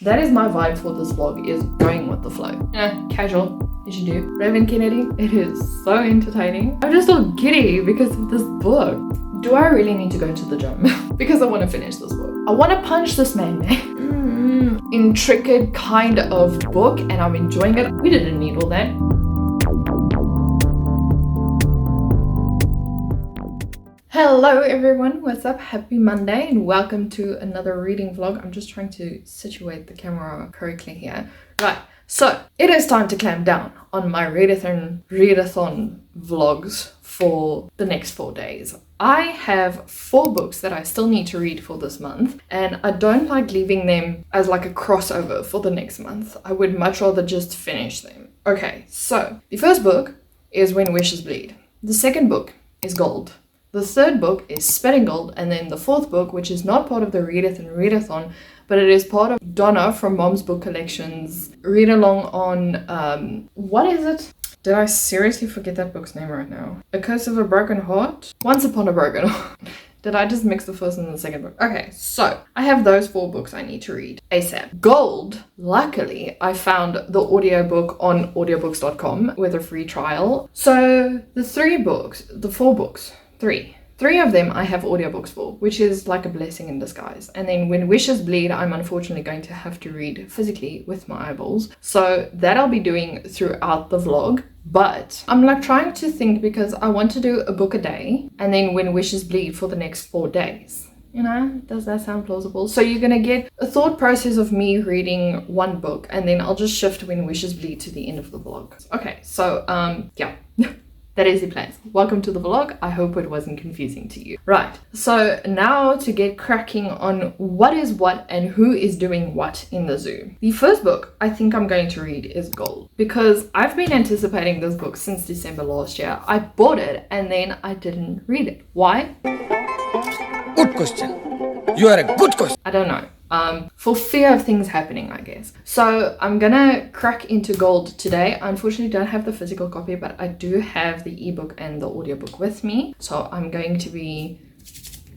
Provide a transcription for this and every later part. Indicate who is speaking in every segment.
Speaker 1: That is my vibe for this vlog, is going with the flow. Casual, as you do. Raven Kennedy, it is so entertaining. I'm just all giddy because of this book. Do I really need to go to the gym? Because I want to finish this book. I want to punch this man. Intricate kind of book, and I'm enjoying it. We didn't need all that. Hello everyone, what's up? Happy Monday and welcome to another reading vlog. I'm just trying to situate the camera correctly here. Right, so it is time to clamp down on my Read-a-thin Readathon vlogs for the next 4 days. I have 4 books that I still need to read for this month, and I don't like leaving them as like a crossover for the next month. I would much rather just finish them. Okay, so the first book is When Wishes Bleed. The second book is Gold. The third book is Spitting Gold, and then the fourth book, which is not part of the Read-a-thin Readathon, but it is part of Donna from Mom's Book Collection's read along on, what is it? Did I seriously forget that book's name right now? A Curse of a Broken Heart? Once Upon a Broken Heart. Did I just mix the first and the second book? Okay, so I have those 4 books I need to read ASAP. Gold, luckily, I found the audiobook on audiobooks.com with a free trial. So the 4 books, three of them I have audiobooks for, which is like a blessing in disguise. And then When Wishes Bleed, I'm unfortunately going to have to read physically with my eyeballs. So that I'll be doing throughout the vlog. But I'm like trying to think, because I want to do a book a day and then When Wishes Bleed for the next 4 days. You know, does that sound plausible? So you're gonna get a thought process of me reading 1 book, and then I'll just shift When Wishes Bleed to the end of the vlog. Okay, so yeah. That is the plan. Welcome to the vlog. I hope it wasn't confusing to you. Right, so now to get cracking on what is what and who is doing what in the zoo. The first book I think I'm going to read is Gold, because I've been anticipating this book since December last year. I bought it and then I didn't read it. Why?
Speaker 2: Good question. You are a good question.
Speaker 1: I don't know. For fear of things happening, I guess. So I'm gonna crack into Gold today. I unfortunately don't have the physical copy, but I do have the ebook and the audiobook with me. So I'm going to be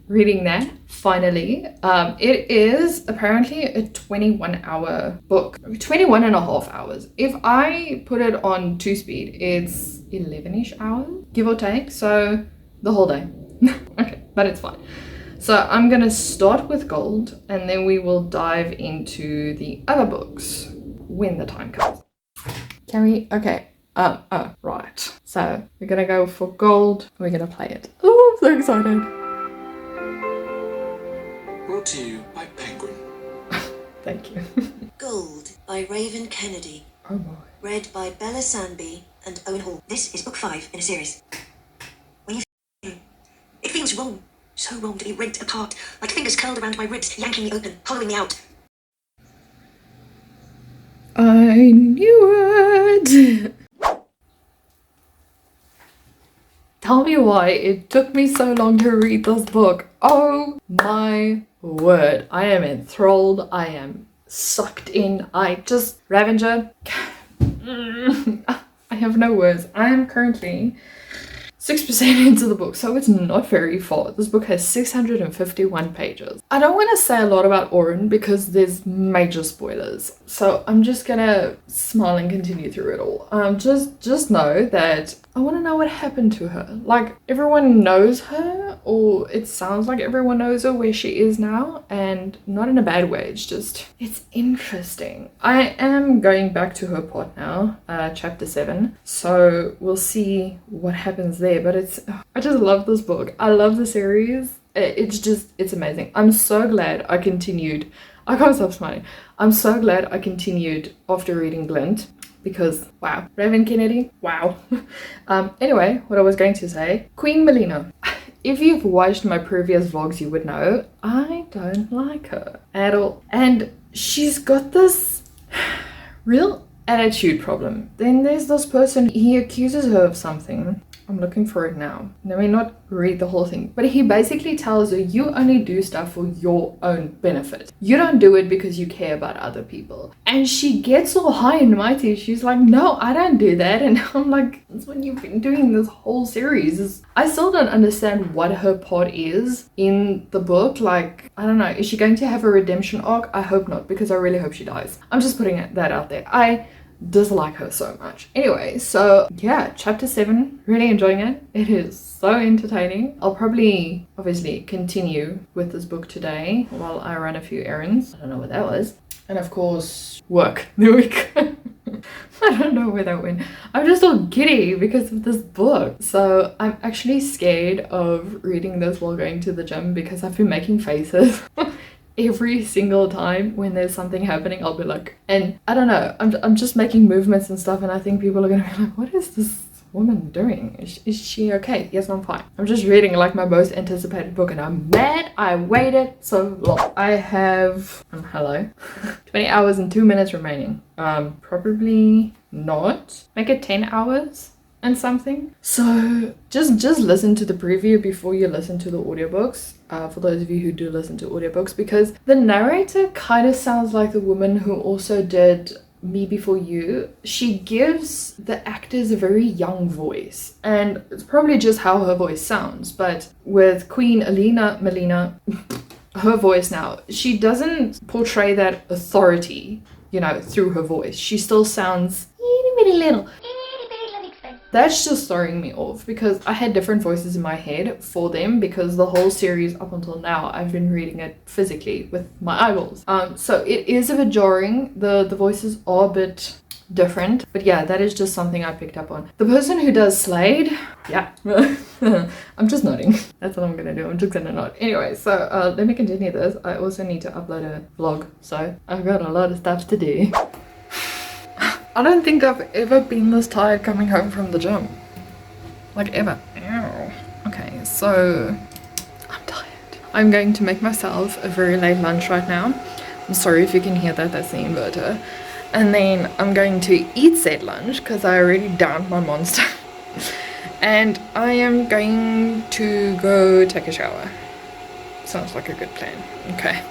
Speaker 1: reading that finally. It is apparently a 21-hour book, 21 and a half hours. If I put it on 2 speed, it's 11-ish hours, give or take. So the whole day. Okay, but it's fine. So I'm going to start with Gold, and then we will dive into the other books when the time comes. Okay. Right. So we're going to go for Gold. We're going to play it. Oh, I'm so excited.
Speaker 3: Brought to you by Penguin.
Speaker 1: Thank you.
Speaker 4: Gold by Raven Kennedy.
Speaker 1: Oh boy.
Speaker 4: Read by Bella Sanby and Owen Hall. This is book 5 in a series. When you it feels wrong. So wrong to be ripped apart, like fingers curled around my ribs, yanking me open, hollowing me out.
Speaker 1: I knew it! Tell me why it took me so long to read this book. Oh my word. I am enthralled. I am sucked in. Ravenger. I have no words. I am currently 6% into the book, so it's not very far. This book has 651 pages. I don't want to say a lot about Oren because there's major spoilers, so I'm just gonna smile and continue through it all. Just know that I want to know what happened to her. Like, everyone knows her, or it sounds like everyone knows her where she is now, and not in a bad way. It's interesting. I am going back to her part now, chapter 7, so we'll see what happens there. But I just love this book. I love the series. It's amazing. I'm so glad I continued. I can't stop smiling. I'm so glad I continued after reading Glint, because wow, Raven Kennedy, wow. Anyway, what I was going to say, Queen Melina. If you've watched my previous vlogs, you would know I don't like her at all. And she's got this real attitude problem. Then there's this person, he accuses her of something. I'm looking for it now. Let me not read the whole thing. But he basically tells her, you only do stuff for your own benefit. You don't do it because you care about other people. And she gets all high and mighty. She's like, no, I don't do that. And I'm like, that's what you've been doing this whole series. I still don't understand what her part is in the book. Like, I don't know. Is she going to have a redemption arc? I hope not, because I really hope she dies. I'm just putting that out there. I dislike her so much. Anyway, so yeah, chapter 7, really enjoying it. It is so entertaining. I'll probably obviously continue with this book today while I run a few errands. I don't know what that was. And of course, work the week. I don't know where that went. I'm just all giddy because of this book. So I'm actually scared of reading this while going to the gym because I've been making faces. Every single time when there's something happening, I'll be like, and I don't know, I'm just making movements and stuff, and I think people are gonna be like, what is this woman doing? Is she okay? Yes, I'm fine. I'm just reading like my most anticipated book, and I'm mad I waited so long. I have hello 20 hours and 2 minutes remaining. Probably not. Make it 10 hours and something. So just listen to the preview before you listen to the audiobooks, for those of you who do listen to audiobooks, because the narrator kind of sounds like the woman who also did Me Before You. She gives the actors a very young voice, and it's probably just how her voice sounds, but with Queen Melina, her voice now, she doesn't portray that authority, you know, through her voice. She still sounds really little. That's just throwing me off because I had different voices in my head for them, because the whole series up until now I've been reading it physically with my eyeballs. So it is a bit jarring. The voices are a bit different, but yeah, that is just something I picked up on. The person who does Slade, yeah. I'm just nodding. That's what I'm gonna do. I'm just gonna nod. Anyway, so let me continue this. I also need to upload a vlog, so I've got a lot of stuff to do. I don't think I've ever been this tired coming home from the gym. Like ever. Ow. Okay, so I'm tired. I'm going to make myself a very late lunch right now. I'm sorry if you can hear that, that's the inverter. And then I'm going to eat said lunch because I already downed my monster. And I am going to go take a shower. Sounds like a good plan. Okay.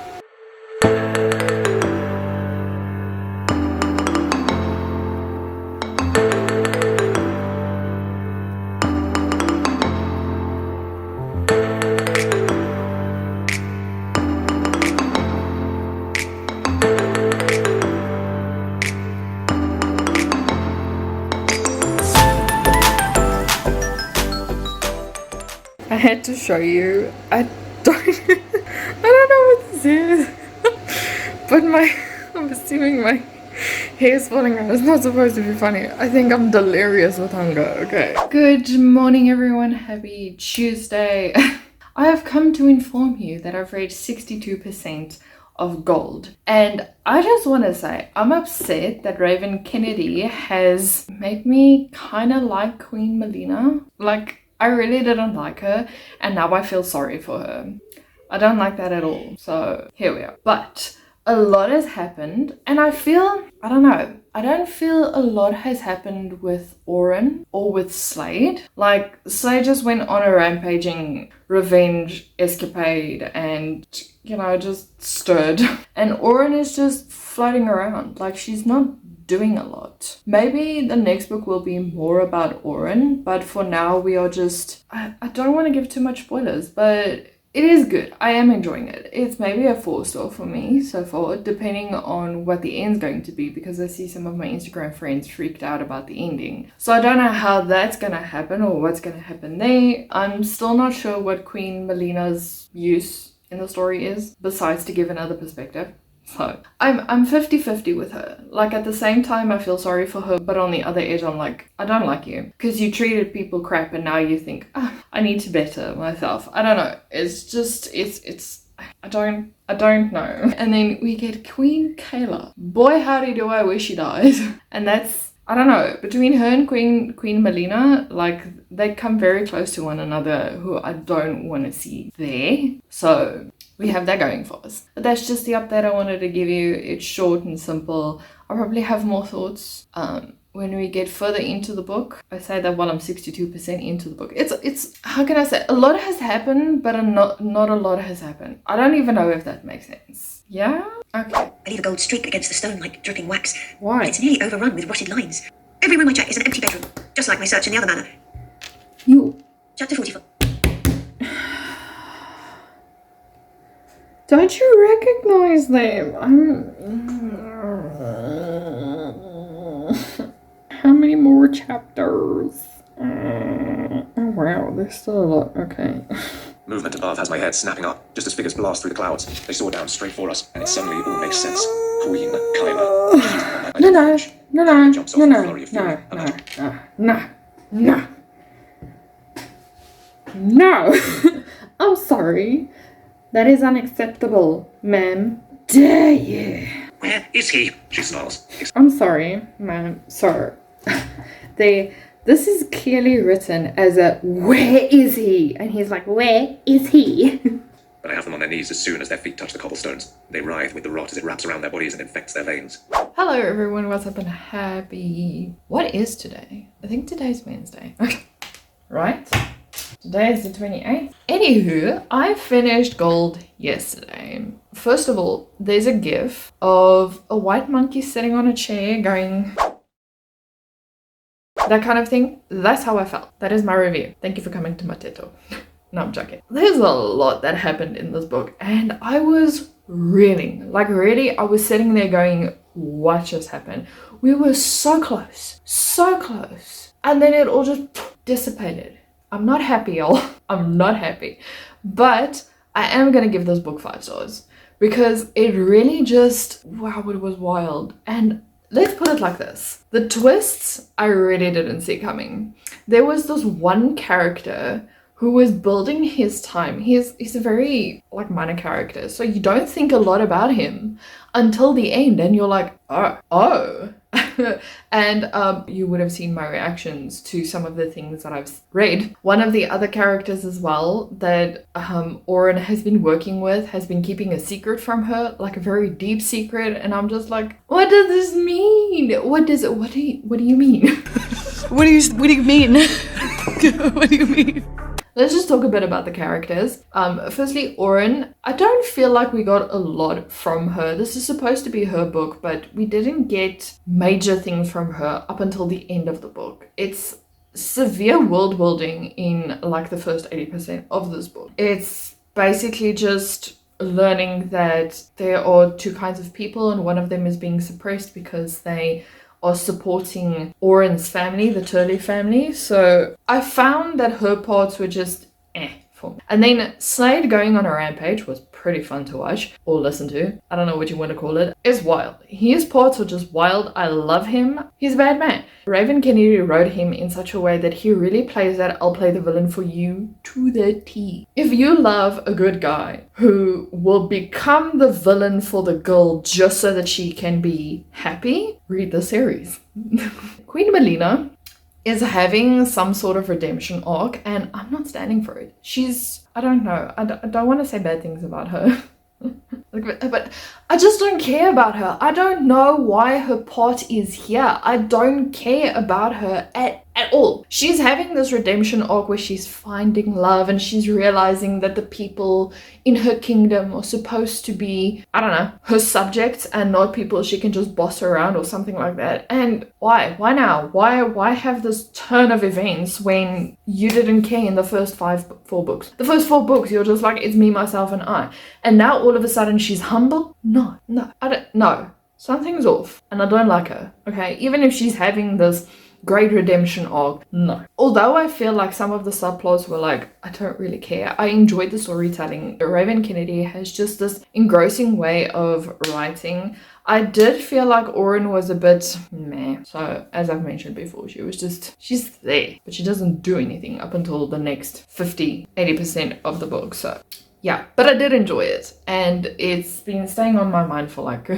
Speaker 1: I had to show you. I don't know what this is. But I'm assuming my hair is falling out. It's not supposed to be funny. I think I'm delirious with hunger. Okay. Good morning, everyone. Happy Tuesday. I have come to inform you that I've read 62% of gold. And I just want to say, I'm upset that Raven Kennedy has made me kind of like Queen Melina. Like, I really didn't like her, and now I feel sorry for her. I don't like that at all. So here we are. But a lot has happened, and I don't know, I don't feel a lot has happened with Oren or with Slade. Like, Slade just went on a rampaging revenge escapade and, you know, just stirred. And Oren is just floating around. Like, she's not doing a lot. Maybe the next book will be more about Oren, but for now we are just, I don't want to give too much spoilers, but it is good. I am enjoying it. It's maybe a 4-star for me so far, depending on what the end's going to be, because I see some of my Instagram friends freaked out about the ending. So I don't know how that's gonna happen or what's gonna happen there. I'm still not sure what Queen Melina's use in the story is, besides to give another perspective. So I'm 50-50 with her. Like, at the same time I feel sorry for her, but on the other edge I'm like, I don't like you because you treated people crap and now you think, I need to better myself. I don't know. It's just I don't know. And then we get Queen Kayla. Boy, howdy do I wish she died. And that's, I don't know, between her and Queen Melina, like, they come very close to one another, who I don't want to see there. So we have that going for us. But that's just the update I wanted to give you. It's short and simple. I'll probably have more thoughts when we get further into the book. I say that while I'm 62% into the book. It's how can I say, a lot has happened, but not a lot has happened. I don't even know if that makes sense. Yeah? Okay.
Speaker 4: I leave a gold streak against the stone like dripping wax.
Speaker 1: Why?
Speaker 4: It's nearly overrun with rotted lines. Every room I check is an empty bedroom, just like my search in the other manor.
Speaker 1: You...
Speaker 4: Chapter 44.
Speaker 1: Don't you recognize them? How many more chapters? Oh wow, there's still a lot. Okay.
Speaker 5: Movement above has my head snapping up, just as figures blast through the clouds. They soar down straight for us, and it suddenly all makes sense. Queen Kyla.
Speaker 1: No. I'm sorry. That is unacceptable, ma'am. Dare you?
Speaker 5: Where is he? She snarls.
Speaker 1: I'm sorry, ma'am. Sorry. This is clearly written as a where is he? And he's like, where is he?
Speaker 5: But I have them on their knees as soon as their feet touch the cobblestones. They writhe with the rot as it wraps around their bodies and infects their veins.
Speaker 1: Hello everyone, what's up and happy... What is today? I think today's Wednesday. Okay. Right? Today is the 28th. Anywho, I finished Gold yesterday. First of all, there's a gif of a white monkey sitting on a chair going... that kind of thing. That's how I felt. That is my review. Thank you for coming to my TED Talk. No, I'm joking. There's a lot that happened in this book and I was reeling. Like really, I was sitting there going, what just happened? We were so close. So close. And then it all just dissipated. I'm not happy, y'all. I'm not happy. But I am going to give this book 5 stars because it really just, wow, it was wild. And let's put it like this. The twists I really didn't see coming. There was this one character who was building his time. He's a very like minor character. So you don't think a lot about him until the end and you're like, oh. And you would have seen my reactions to some of the things that I've read. One of the other characters as well that Oren has been working with has been keeping a secret from her, like a very deep secret, and I'm just like, what does this mean? What do you mean?
Speaker 6: What do you mean? What do you mean?
Speaker 1: Let's just talk a bit about the characters. Firstly, Oren, I don't feel like we got a lot from her. This is supposed to be her book, but we didn't get major things from her up until the end of the book. It's severe world building in like the first 80% of this book. It's basically just learning that there are 2 kinds of people and one of them is being suppressed because they are supporting Oren's family, the Turley family. So I found that her parts were just for me. And then Slade going on a rampage was pretty fun to watch or listen to. I don't know what you want to call it. It's wild. His parts are just wild. I love him. He's a bad man. Raven Kennedy wrote him in such a way that he really plays that I'll play the villain for you to the T. If you love a good guy who will become the villain for the girl just so that she can be happy, read the series. Queen Melina is having some sort of redemption arc and I'm not standing for it. I don't know, I don't want to say bad things about her. But I just don't care about her. I don't know why her part is here. I don't care about her at all. She's having this redemption arc where she's finding love and she's realizing that the people in her kingdom are supposed to be, I don't know, her subjects and not people she can just boss around or something like that. And why? Why now? Why have this turn of events when you didn't care in the first 4 books? The first 4 books, you're just like, it's me, myself, and I. And now all of a sudden she's humble? No, I don't know. Something's off and I don't like her. Okay, even if she's having this great redemption arc, no. Although I feel like some of the subplots were like, I don't really care. I enjoyed the storytelling. Raven Kennedy has just this engrossing way of writing. I did feel like Oren was a bit meh. So as I've mentioned before, she's there, but she doesn't do anything up until the next 50-80% of the book. So yeah, but I did enjoy it and it's been staying on my mind for like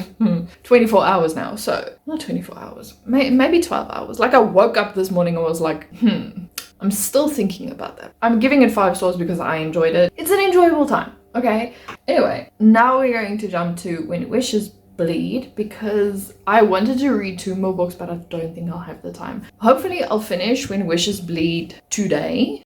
Speaker 1: 24 hours now. So not 24 hours, maybe 12 hours. Like I woke up this morning and was like, I'm still thinking about that. I'm giving it 5 stars because I enjoyed it. It's an enjoyable time. Okay. Anyway, now we're going to jump to When Wishes bleed because I wanted to read 2 more books, but I don't think I'll have the time. Hopefully I'll finish When Wishes Bleed today.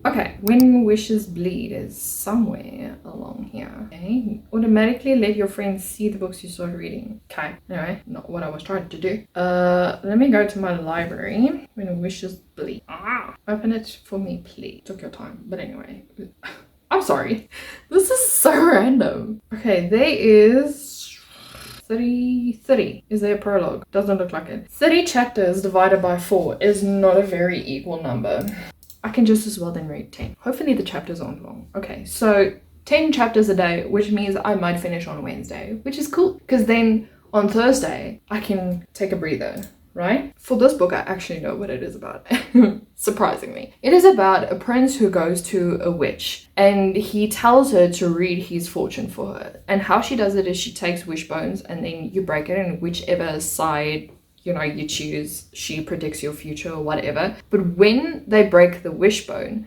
Speaker 1: Okay, When Wishes Bleed is somewhere along here. Okay, automatically let your friends see the books you start reading. Okay, anyway, not what I was trying to do. Let me go to my library. When Wishes Bleed. Open it for me, please. Took your time, but anyway. I'm sorry. This is so random. Okay, there is 30. Is there a prologue? Doesn't look like it. 30 chapters divided by 4 is not a very equal number. I can just as well then read 10. Hopefully the chapters aren't long. Okay, so 10 chapters a day, which means I might finish on Wednesday, which is cool. Because then on Thursday, I can take a breather, right? For this book, I actually know what it is about. Surprisingly. It is about a prince who goes to a witch and he tells her to read his fortune for her. And how she does it is she takes wishbones and then you break it, and whichever side you choose, she predicts your future or whatever. But when they break the wishbone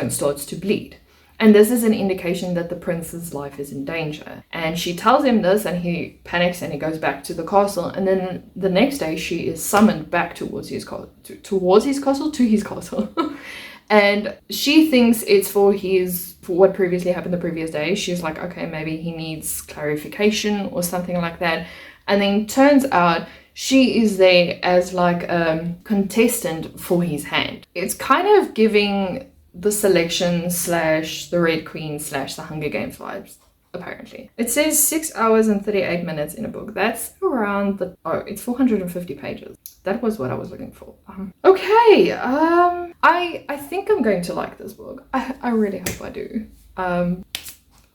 Speaker 1: starts to bleed. And this is an indication that the prince's life is in danger. And she tells him this and he panics and he goes back to the castle. And then the next day she is summoned back towards his castle. And she thinks it's for what previously happened the previous day. She's like, okay, maybe he needs clarification or something like that. And then turns out she is there as like a contestant for his hand. It's kind of giving the selection / the Red Queen / the Hunger Games vibes, apparently. It says 6 hours and 38 minutes in a book. That's around it's 450 pages. That was what I was looking for. Okay, I think I'm going to like this book. I really hope I do.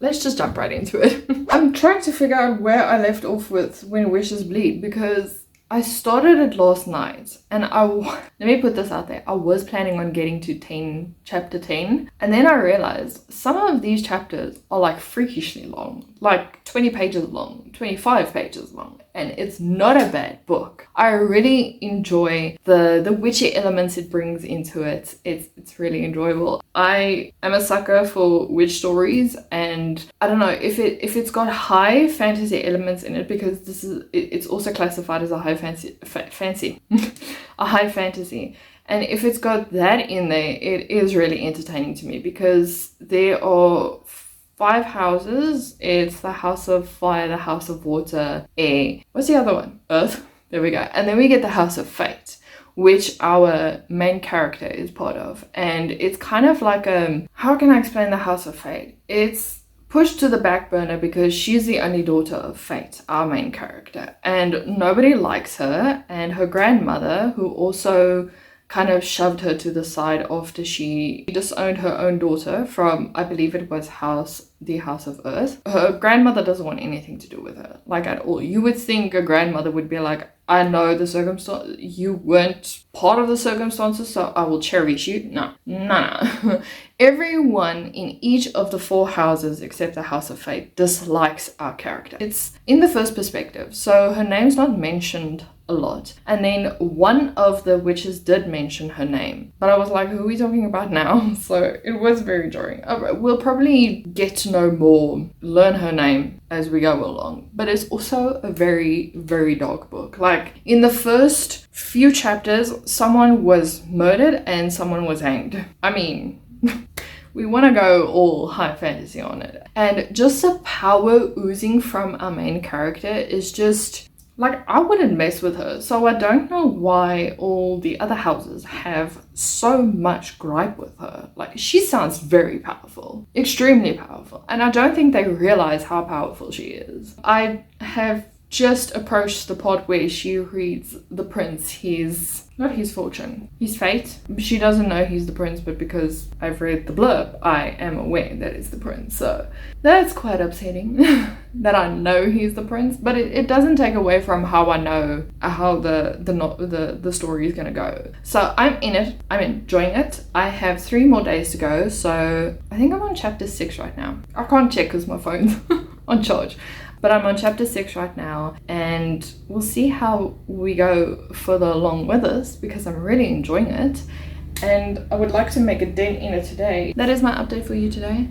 Speaker 1: Let's just jump right into it. I'm trying to figure out where I left off with When Wishes Bleed because I started it last night and let me put this out there. I was planning on getting to chapter 10, and then I realized some of these chapters are like freakishly long, like 20 pages long, 25 pages long, and it's not a bad book. I really enjoy the witchy elements it brings into it. It's really enjoyable. I am a sucker for witch stories, and I don't know if it's got high fantasy elements in it, because it's also classified as a high fancy a high fantasy. And if it's got that in there, it is really entertaining to me because there are 5 houses. It's the House of Fire, the House of Water, Air. What's the other one? Earth. There we go. And then we get the House of Fate, which our main character is part of. And it's kind of like how can I explain the House of Fate? It's pushed to the back burner because she's the only daughter of Fate, our main character, and nobody likes her. And her grandmother, who also kind of shoved her to the side after she disowned her own daughter from, I believe it was the House of Earth. Her grandmother doesn't want anything to do with her, like at all. You would think a grandmother would be like, I know the circumstance, you weren't part of the circumstances, so I will cherish you. No. Everyone in each of the 4 houses, except the House of Fate, dislikes our character. It's in the first perspective, so her name's not mentioned a lot. And then one of the witches did mention her name, but I was like, who are we talking about now? So it was very jarring. We'll probably get to know more, learn her name as we go along, but it's also a very, very dark book. Like in the first few chapters, someone was murdered and someone was hanged. I mean, we want to go all high fantasy on it. And just the power oozing from our main character is just like, I wouldn't mess with her. So I don't know why all the other houses have so much gripe with her. Like, she sounds very powerful, extremely powerful. And I don't think they realize how powerful she is. I have just approached the part where she reads the prince his Not his fortune, his fate. She doesn't know he's the prince, but because I've read the blurb, I am aware that it's the prince. So that's quite upsetting that I know he's the prince, but it doesn't take away from how I know how the story is gonna go. So I'm in it, I'm enjoying it. I have 3 more days to go, so I think I'm on chapter 6 right now. I can't check because my phone's on charge. But I'm on chapter 6 right now, and we'll see how we go further along with this because I'm really enjoying it. And I would like to make a dent in it today. That is my update for you today.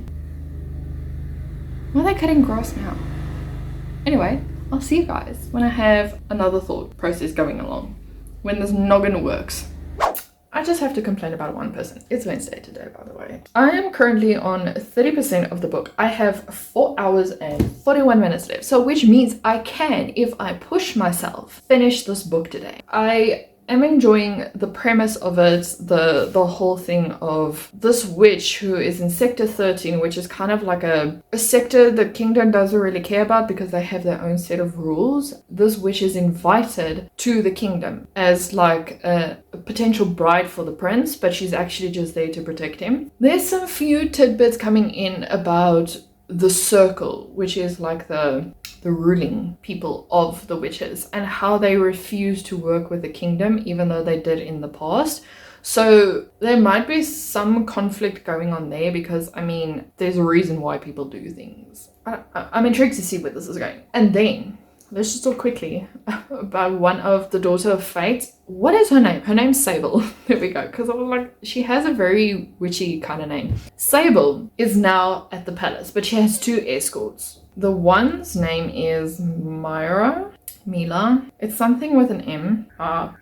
Speaker 1: Why are they cutting grass now? Anyway, I'll see you guys when I have another thought process going along. When this noggin works. I just have to complain about one person. It's Wednesday today, by the way. I am currently on 30% of the book. I have 4 hours and 41 minutes left. So which means I can, if I push myself, finish this book today. I am enjoying the premise of it, the whole thing of this witch who is in sector 13, which is kind of like a sector the kingdom doesn't really care about because they have their own set of rules. This witch is invited to the kingdom as like a potential bride for the prince, but she's actually just there to protect him. There's some few tidbits coming in about the circle, which is like the ruling people of the witches, and how they refuse to work with the kingdom even though they did in the past. So there might be some conflict going on there because, I mean, there's a reason why people do things. I'm intrigued to see where this is going. And then let's just talk quickly about one of the Daughter of Fate. What is her name? Her name's Sable. There we go. Because I was like, she has a very witchy kind of name. Sable is now at the palace, but she has 2 escorts. The one's name is Mila. It's something with an M.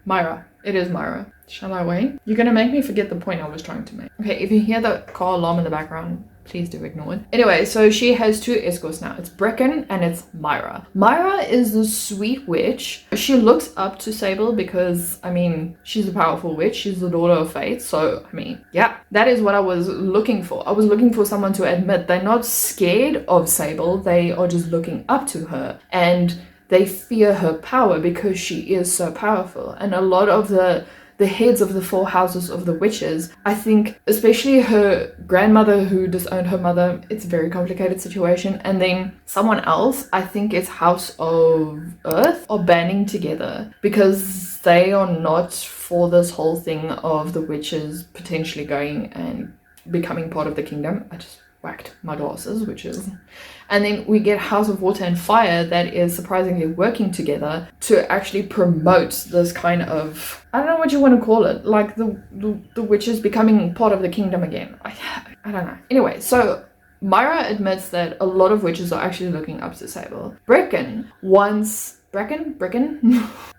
Speaker 1: Myra. It is Myra. Shall I wait? You're gonna make me forget the point I was trying to make. Okay, if you hear the car alarm in the background, please do ignore it. Anyway, so she has 2 escorts now. It's Brecken and it's Myra. Myra is the sweet witch. She looks up to Sable because, I mean, she's a powerful witch. She's the Daughter of Fate. So, I mean, yeah, that is what I was looking for. I was looking for someone to admit they're not scared of Sable. They are just looking up to her. And they fear her power because she is so powerful. And a lot of the heads of the 4 houses of the witches, I think, especially her grandmother who disowned her mother, it's a very complicated situation, and then someone else, I think it's House of Earth, are banding together because they are not for this whole thing of the witches potentially going and becoming part of the kingdom. I just whacked my glasses, which is... And then we get House of Water and Fire that is surprisingly working together to actually promote this kind of, I don't know what you want to call it, like the witches becoming part of the kingdom again. I don't know. Anyway, so Myra admits that a lot of witches are actually looking up to Sable. Brecken,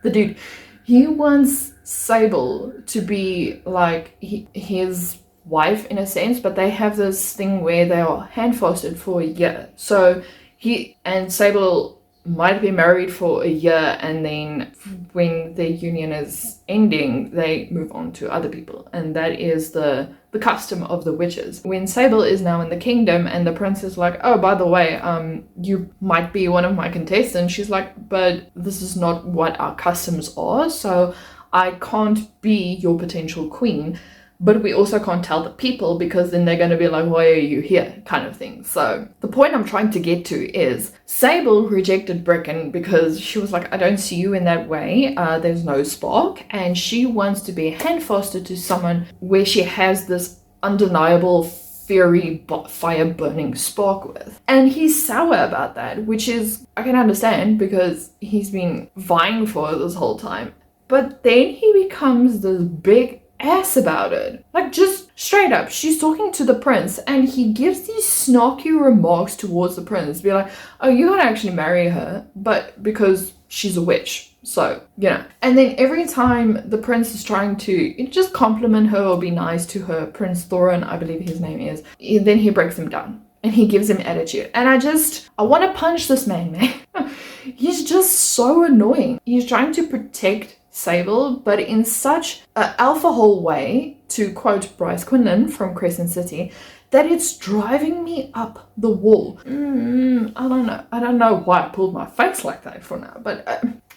Speaker 1: the dude, he wants Sable to be like his wife in a sense, but they have this thing where they are hand-fostered for a year. So he and Sable might be married for a year, and then when their union is ending, they move on to other people. And that is the custom of the witches. When Sable is now in the kingdom and the prince is like, oh, by the way, you might be one of my contestants, she's like, but this is not what our customs are, so I can't be your potential queen. But we also can't tell the people because then they're going to be like, why are you here, kind of thing. So the point I'm trying to get to is Sable rejected Brecken because she was like, I don't see you in that way. There's no spark. And she wants to be hand-fostered to someone where she has this undeniable fiery fire burning spark with. And he's sour about that, which is, I can understand because he's been vying for it this whole time. But then he becomes this big ass about it. Like, just straight up, she's talking to the prince and he gives these snarky remarks towards the prince, be like, oh, you gotta actually marry her, but because she's a witch, so, you know. And then every time the prince is trying to just compliment her or be nice to her, Prince Thorin, I believe his name is, then he breaks him down and he gives him attitude. And I want to punch this man. He's just so annoying. He's trying to protect Sable, but in such an alpha hole way, to quote Bryce Quinlan from Crescent City, that it's driving me up the wall. I don't know why I pulled my face like that for now, but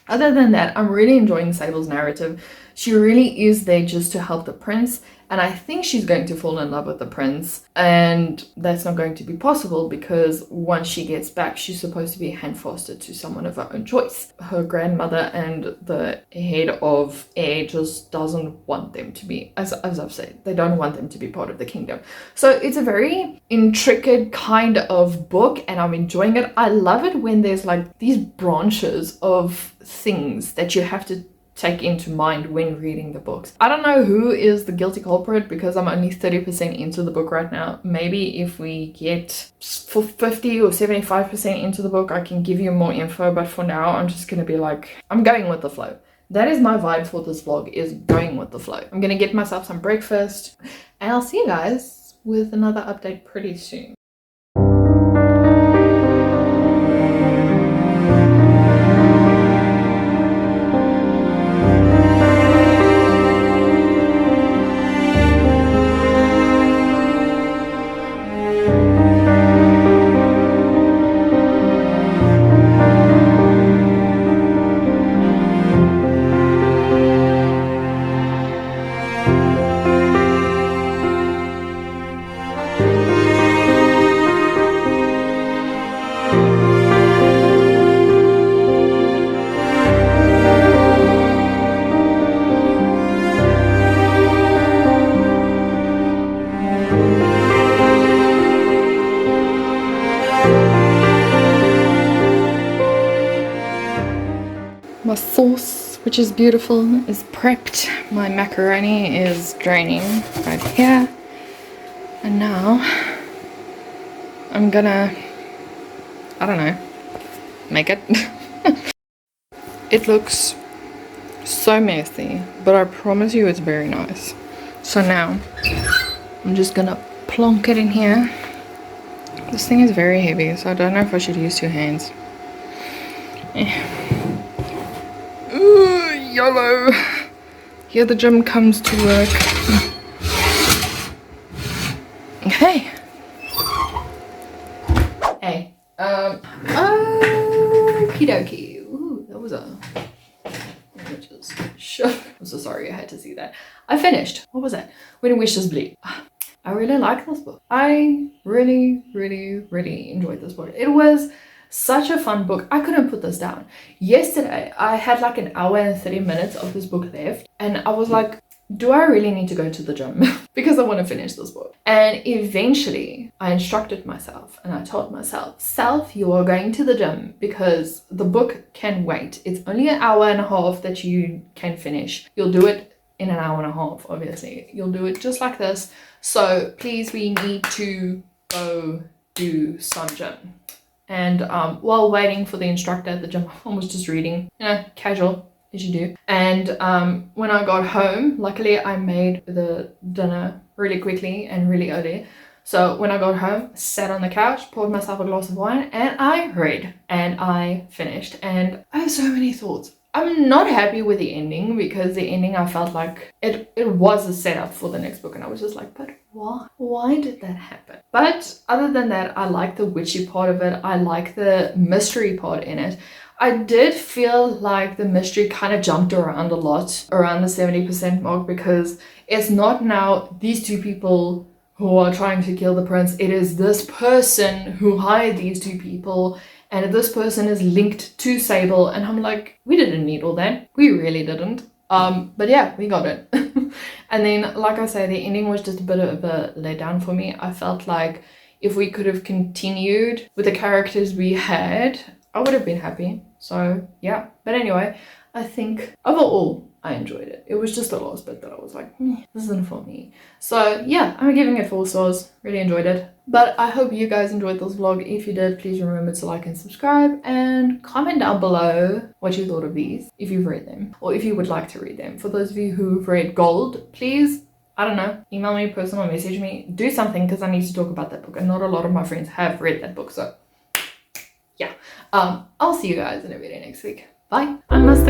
Speaker 1: other than that, I'm really enjoying Sable's narrative. She really is there just to help the prince, and I think she's going to fall in love with the prince, and that's not going to be possible because once she gets back, she's supposed to be hand fostered to someone of her own choice. Her grandmother and the head of Air just doesn't want them to be, as I've said, they don't want them to be part of the kingdom. So it's a very intricate kind of book, and I'm enjoying it. I love it when there's like these branches of things that you have to take into mind when reading the books. I don't know who is the guilty culprit because I'm only 30% into the book right now. Maybe if we get for 50 or 75% into the book, I can give you more info, but for now I'm just gonna be like, I'm going with the flow. That is my vibe for this vlog, is going with the flow. I'm gonna get myself some breakfast and I'll see you guys with another update pretty soon. My sauce, which is beautiful, is prepped. My macaroni is draining right here. And now I'm gonna, I don't know, make it. It looks so messy, but I promise you it's very nice. So now I'm just gonna plonk it in here. This thing is very heavy, so I don't know if I should use two hands. Ooh, YOLO! Here the gym comes to work. Okay. Hey. Okie dokie. Ooh, that was a... I'm so sorry I had to see that. I finished. What was that? When Wishes Bleed. I really like this book. I really enjoyed this book. It was such a fun book. I couldn't put this down. Yesterday, I had like an hour and 30 minutes of this book left. And I was like, do I really need to go to the gym? Because I want to finish this book. And eventually, I instructed myself and I told myself, Self, you are going to the gym because the book can wait. It's only an hour and a half that you can finish. You'll do it in an hour and a half, obviously. You'll do it just like this. So please, we need to go do some gym. And while waiting for the instructor at the gym, I was just reading, you know, casual as you do. And when I got home, luckily I made the dinner really quickly and really early. So when I got home, sat on the couch, poured myself a glass of wine, and I read and I finished. And I have so many thoughts. I'm not happy with the ending because the ending, I felt like it was a setup for the next book, and I was just like, but why? Why did that happen? But other than that, I like the witchy part of it. I like the mystery part in it. I did feel like the mystery kind of jumped around a lot around the 70% mark because it's not now these two people who are trying to kill the prince. It is this person who hired these two people, and this person is linked to Sable, and I'm like, we didn't need all that. We really didn't. But yeah, we got it. And then, like I say, the ending was just a bit of a letdown for me. I felt like if we could have continued with the characters we had, I would have been happy. So yeah, but anyway, I think overall I enjoyed it. It was just the last bit that I was like, this isn't for me. So yeah, I'm giving it 4 stars. Really enjoyed it. But I hope you guys enjoyed this vlog. If you did, please remember to like and subscribe and comment down below what you thought of these, if you've read them or if you would like to read them. For those of you who've read Gold, please, I don't know, email me, personal message me, do something because I need to talk about that book, and not a lot of my friends have read that book. So yeah, I'll see you guys in a video next week. Bye. I must